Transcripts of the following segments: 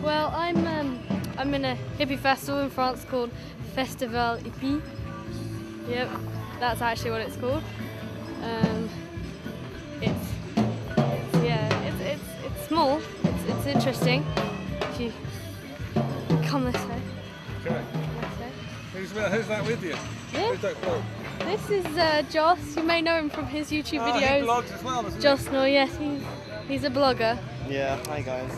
Well, I'm in a hippie festival in France called Festival Hippi. Yep, that's actually what it's called. It's small. It's interesting. If you come this way. Okay. Who's that with you? Yeah. Who's that called? This is Joss. You may know him from his YouTube videos. He blogs as well, doesn't he? Joss, no, yes, he's a blogger. Yeah, hi guys.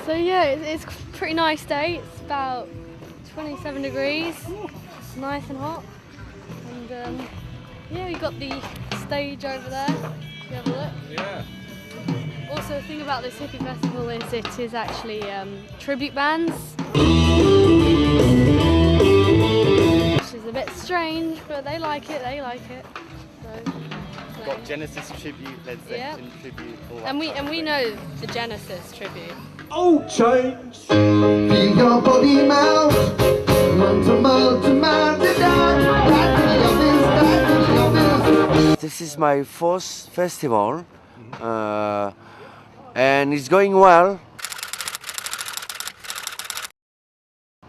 So yeah, it's a pretty nice day. It's about 27 degrees. It's nice and hot. And yeah, we got the stage over there. You have a look. Yeah. Also, the thing about this hippie festival is it is actually tribute bands. Which is a bit strange, but they like it. So, Got Genesis tribute, Led Zeppelin tribute, all that and we know the Genesis tribute. Oh, change! Feel your body melt, melt to melt to melt it down. This is my fourth festival, and it's going well.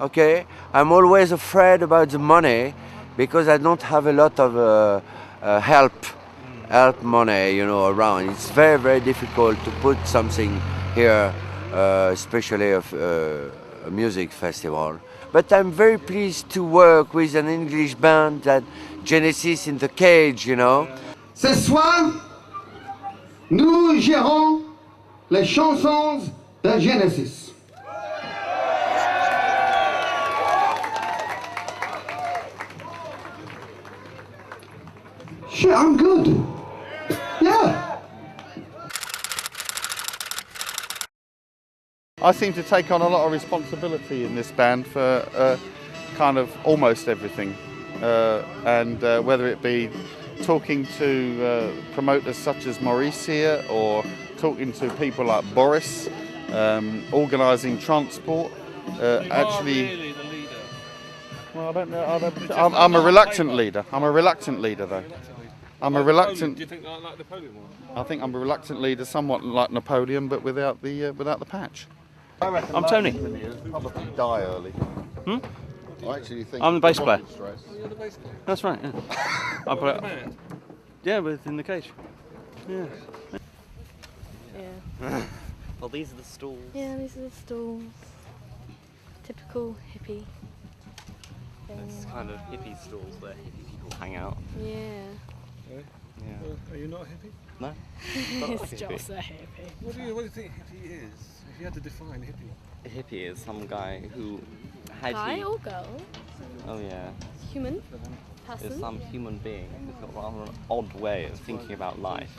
Okay, I'm always afraid about the money because I don't have a lot of help money, you know, around. It's very, very difficult to put something here, especially of a music festival. But I'm very pleased to work with an English band that Genesis in the Cage, you know. Ce soir, nous gérons les chansons de Genesis. Sure, I'm good. Yeah. I seem to take on a lot of responsibility in this band for kind of almost everything, and whether it be talking to promoters such as Maurice here, or talking to people like Boris, organising transport. Actually, really the leader? well, I don't know. I'm a reluctant leader. I'm a reluctant leader, though. I'm a reluctant. Do you think like Napoleon was? I think I'm a reluctant leader, somewhat like Napoleon, but without the patch. I'm Tony. Probably die early. Hmm? I actually think I'm the bass player. Oh, you're the bass player. That's right, yeah. I play it. Band? Yeah, within the cage. Yeah. Yeah. Well, these are the stalls. Yeah, these are the stalls. Typical hippie thing. It's kind of hippie stalls where hippie people hang out. Yeah. Okay. Yeah. Are you not a hippie? No? It's just a hippie. What do you think hippie is? If you had to define hippie. A hippie is some guy who had Guy or girl? Oh yeah. Human? Is Person? some human being who's got rather an odd way of thinking about life.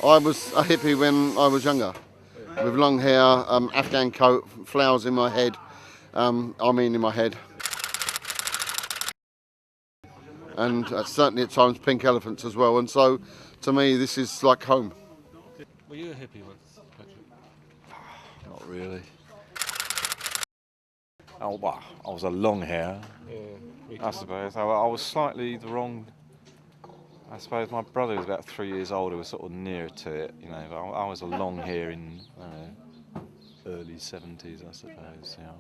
I was a hippie when I was younger, with long hair, Afghan coat, flowers in my head. In my head. And certainly at times pink elephants as well. And so, to me, this is like home. Were you a hippie once, Patrick? Not really. Oh, well, I was a long hair, I suppose. I was slightly the wrong. I suppose my brother was about 3 years older, was sort of nearer to it, you know. But I was a long hair in early 70s, I suppose. Yeah.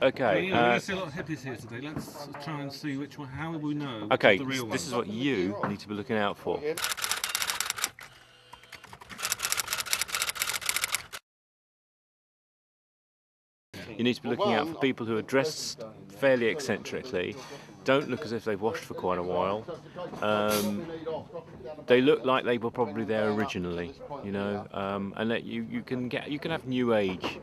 Okay. We're going to see a lot of hippies here today. Let's try and see which one. How will we know? Okay, the real this is one? what you need to be looking out for. You need to be looking out for people who are dressed fairly eccentrically, don't look as if they've washed for quite a while. They look like they were probably there originally, you know, and that you can have new age,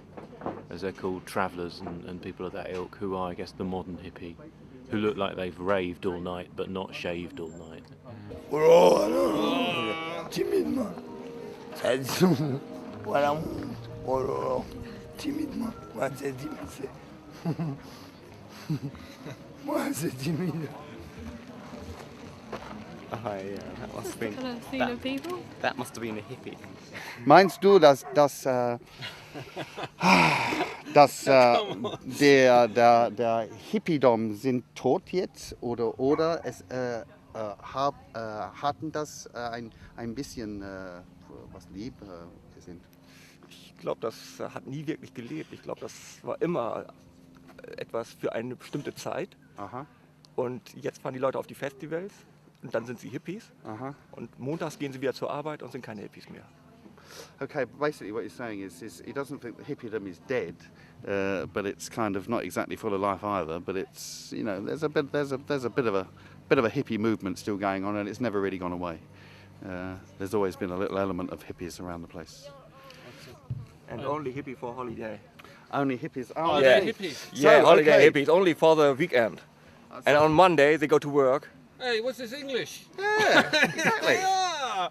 as they're called, travellers and people of that ilk, who are, I guess, the modern hippie, who look like they've raved all night but not shaved all night. Timidement. Voilà. Timidement. Moi, c'est timide. Moi, c'est timide. Oh yeah, that must have been. Kind of scene of people. That must have been a hippie. Meinst du, dass der Hippiedom sind tot jetzt oder es hatten das ein bisschen was Liebe sind? Ich glaube, das hat nie wirklich gelebt. Ich glaube, das war immer etwas für eine bestimmte Zeit. Aha. Und jetzt fahren die Leute auf die Festivals und dann sind sie Hippies. Aha. Und montags gehen sie wieder zur Arbeit und sind keine Hippies mehr. Okay, basically what you're saying is he doesn't think that hippiedom is dead, but it's kind of not exactly full of life either. But it's, you know, there's a bit of a hippie movement still going on, and it's never really gone away. There's always been a little element of hippies around the place. And only hippie for holiday. Only hippies. Oh, Holiday hippies. Yeah, So, holiday okay. hippies, only for the weekend. And on Monday they go to work. Hey, what's this English? Yeah, exactly. Yeah.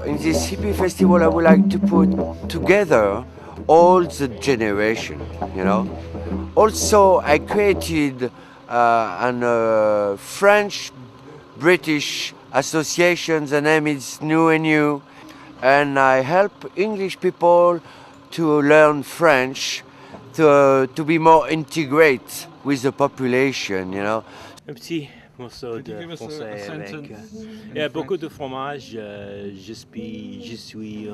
In this hippie festival, I would like to put together all the generation, you know. Also, I created an French-British association. The name is New and New, and I help English people to learn French, to be more integrated with the population, you know. Un petit morceau Could you de give us a français avec sentence il y a beaucoup de fromage. Je suis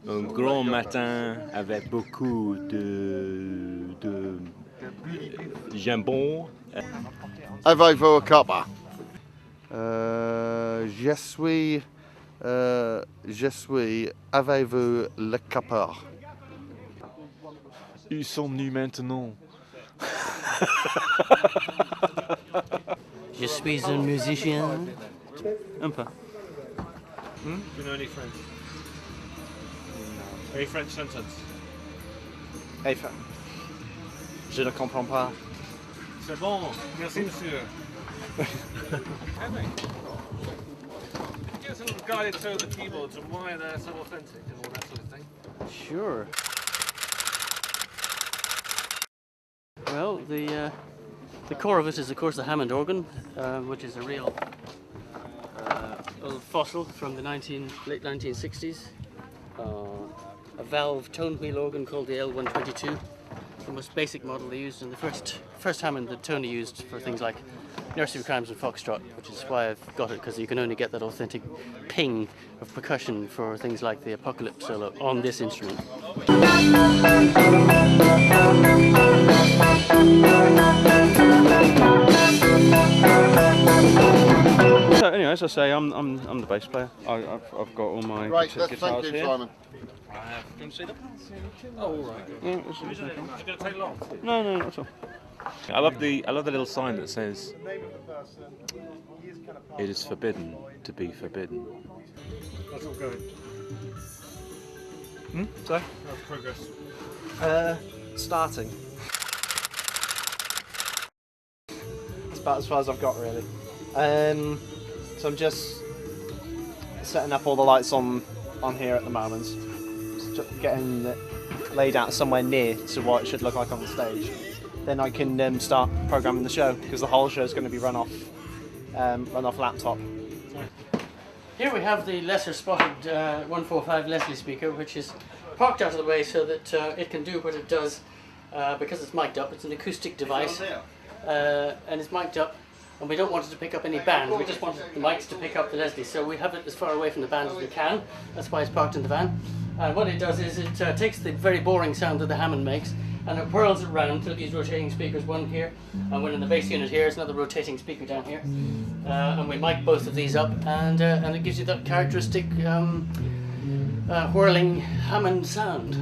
un grand matin avec beaucoup de jambon. Avez-vous copper? Je suis. Avez-vous le copper? Ils sont venus maintenant. Je suis un musicien. Un peu. Do you know any French? Any French sentence? Je ne comprends pas. C'est bon. Merci, monsieur. Henry, give us a little guided tour of the keyboards and why they're so authentic and all that sort of thing. Sure. Well, the core of it is, of course, the Hammond organ, which is a real old fossil from the late 1960s. A valve tone wheel organ called the L122. The most basic model they used, and the first Hammond that Tony used for things like nursery rhymes and foxtrot, which is why I've got it, because you can only get that authentic ping of percussion for things like the Apocalypse solo on this instrument. So anyway, as I say, I'm the bass player. I've got all my guitars here. Simon. Do you want to see them? Oh, all right. Yeah, Is it going to take long? no, not at all. I love the little sign that says it is forbidden to be forbidden. How's it all going? Sorry? How's progress? Starting. It's about as far as I've got, really. So I'm just setting up all the lights on here at the moment. Just getting it laid out somewhere near to what it should look like on the stage. Then I can start programming the show, because the whole show is going to be run off laptop. Here we have the lesser spotted 145 Leslie speaker, which is parked out of the way so that it can do what it does because it's mic'd up. It's an acoustic device and it's mic'd up, and we don't want it to pick up any band. We just want the mics to pick up the Leslie, so we have it as far away from the band as we can. That's why it's parked in the van. And what it does is it takes the very boring sound that the Hammond makes and it whirls it round through these rotating speakers, one here, and one in the bass unit here. There's another rotating speaker down here. And we mic both of these up, and it gives you that characteristic whirling Hammond sound.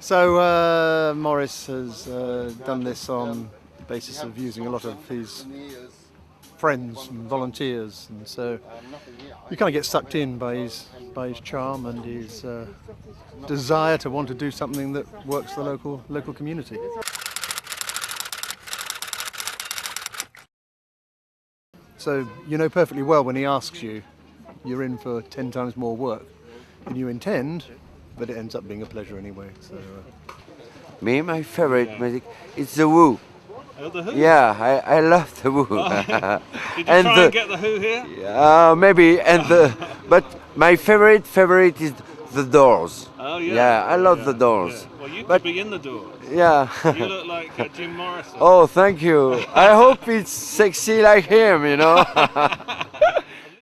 So Morris has done this on the basis of using a lot of his friends and volunteers, and so you kind of get sucked in by his charm and his desire to want to do something that works for the local community. So you know perfectly well when he asks you, you're in for 10 times more work than you intend, but it ends up being a pleasure anyway. So, Me, my favorite music is the Who. Oh, the Who? Yeah, I love the Who. Did you try and get the Who here? Maybe, but my favorite is the Doors. Oh yeah. Yeah, I love the Doors. Yeah. Well, you But- could be in the Doors. Yeah. You look like Jim Morrison. Oh, thank you. I hope it's sexy like him, you know.